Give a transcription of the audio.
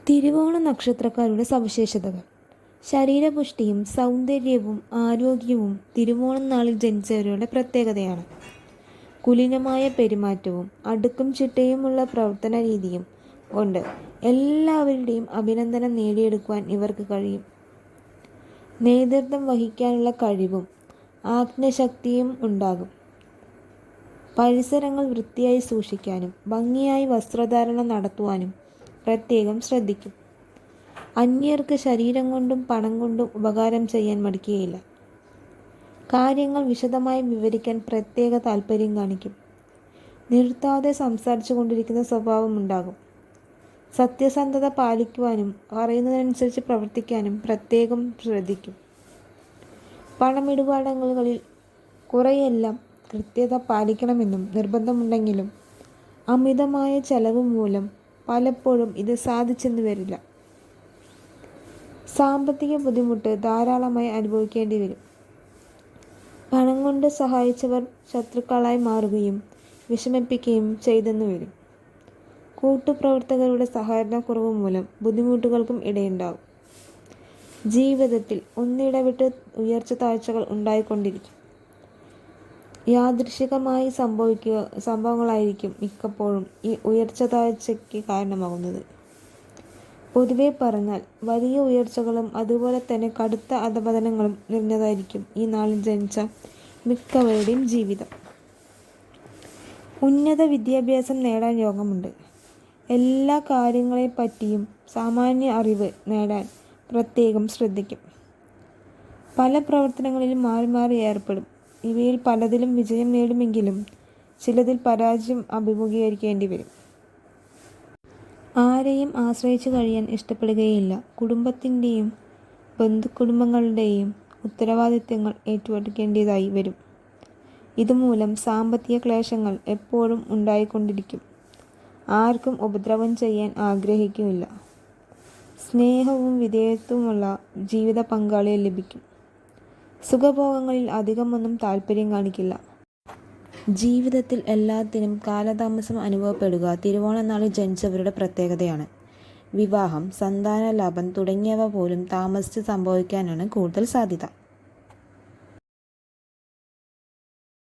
തിരുവോണ നക്ഷത്രക്കാരുടെ സവിശേഷതകൾ. ശരീരപുഷ്ടിയും സൗന്ദര്യവും ആരോഗ്യവും തിരുവോണം നാളിൽ ജനിച്ചവരുടെ പ്രത്യേകതയാണ്. കുലീനമായ പെരുമാറ്റവും അടുക്കും ചിട്ടയുമുള്ള പ്രവർത്തന രീതിയും കൊണ്ട് എല്ലാവരുടെയും അഭിനന്ദനം നേടിയെടുക്കുവാൻ ഇവർക്ക് കഴിയും. നേതൃത്വം വഹിക്കാനുള്ള കഴിവും ആജ്ഞശക്തിയും ഉണ്ടാകും. പരിസരങ്ങൾ വൃത്തിയായി സൂക്ഷിക്കാനും ഭംഗിയായി വസ്ത്രധാരണം നടത്തുവാനും പ്രത്യേകം ശ്രദ്ധിക്കും. അന്യർക്ക് ശരീരം കൊണ്ടും പണം കൊണ്ടും ഉപകാരം ചെയ്യാൻ മടിക്കുകയില്ല. കാര്യങ്ങൾ വിശദമായി വിവരിക്കാൻ പ്രത്യേക താല്പര്യം കാണിക്കും. നിർത്താതെ സംസാരിച്ചു കൊണ്ടിരിക്കുന്ന സ്വഭാവമുണ്ടാകും. സത്യസന്ധത പാലിക്കുവാനും പറയുന്നതനുസരിച്ച് പ്രവർത്തിക്കാനും പ്രത്യേകം ശ്രദ്ധിക്കും. പണമിടപാടുകളിൽ കുറെയെല്ലാം കൃത്യത പാലിക്കണമെന്നും നിർബന്ധമുണ്ടെങ്കിലും അമിതമായ ചെലവ് മൂലം പലപ്പോഴും ഇത് സാധിച്ചെന്ന് വരില്ല. സാമ്പത്തിക ബുദ്ധിമുട്ട് ധാരാളമായി അനുഭവിക്കേണ്ടി വരും. പണം കൊണ്ട് സഹായിച്ചവർ ശത്രുക്കളായി മാറുകയും വിഷമിപ്പിക്കുകയും ചെയ്തെന്ന് വരും. കൂട്ടുപ്രവർത്തകരുടെ സഹകരണക്കുറവ് മൂലം ബുദ്ധിമുട്ടുകൾക്കും ഇടയുണ്ടാകും. ജീവിതത്തിൽ ഒന്നിടവിട്ട് ഉയർച്ച താഴ്ചകൾ ഉണ്ടായിക്കൊണ്ടിരിക്കും. യാദൃശ്ചികമായി സംഭവങ്ങളായിരിക്കും മിക്കപ്പോഴും ഈ ഉയർച്ച താഴ്ചയ്ക്ക് കാരണമാകുന്നത്. പൊതുവെ പറഞ്ഞാൽ വലിയ ഉയർച്ചകളും അതുപോലെ തന്നെ കടുത്ത അധപതനങ്ങളും നിറഞ്ഞതായിരിക്കും ഈ നാളിൽ ജനിച്ച മിക്കവരുടെയും ജീവിതം. ഉന്നത വിദ്യാഭ്യാസം നേടാൻ യോഗമുണ്ട്. എല്ലാ കാര്യങ്ങളെപ്പറ്റിയും സാമാന്യ അറിവ് നേടാൻ പ്രത്യേകം ശ്രദ്ധിക്കും. പല പ്രവർത്തനങ്ങളിലും മാറി മാറി ഏർപ്പെടും. ഇവയിൽ പലതിലും വിജയം നേടുമെങ്കിലും ചിലതിൽ പരാജയം അഭിമുഖീകരിക്കേണ്ടി വരും. ആരെയും ആശ്രയിച്ചു കഴിയാൻ ഇഷ്ടപ്പെടുകയില്ല. കുടുംബത്തിൻ്റെയും ബന്ധുക്കുടുംബങ്ങളുടെയും ഉത്തരവാദിത്തങ്ങൾ ഏറ്റെടുക്കേണ്ടതായി വരും. ഇതുമൂലം സാമ്പത്തിക ക്ലേശങ്ങൾ എപ്പോഴും ഉണ്ടായിക്കൊണ്ടിരിക്കും. ആർക്കും ഉപദ്രവം ചെയ്യാൻ ആഗ്രഹിക്കുന്നില്ല. സ്നേഹവും വിധേയത്വമുള്ള ജീവിത പങ്കാളിയെ ലഭിക്കും. സുഖഭോഗങ്ങളിൽ അധികമൊന്നും താല്പര്യം കാണിക്കില്ല. ജീവിതത്തിൽ എല്ലാത്തിനും കാലതാമസം അനുഭവപ്പെടുക തിരുവോണ നാളിൽ ജനിച്ചവരുടെ പ്രത്യേകതയാണ്. വിവാഹം, സന്താന ലാഭം തുടങ്ങിയവ പോലും താമസിച്ച് സംഭവിക്കാനാണ് കൂടുതൽ സാധ്യത.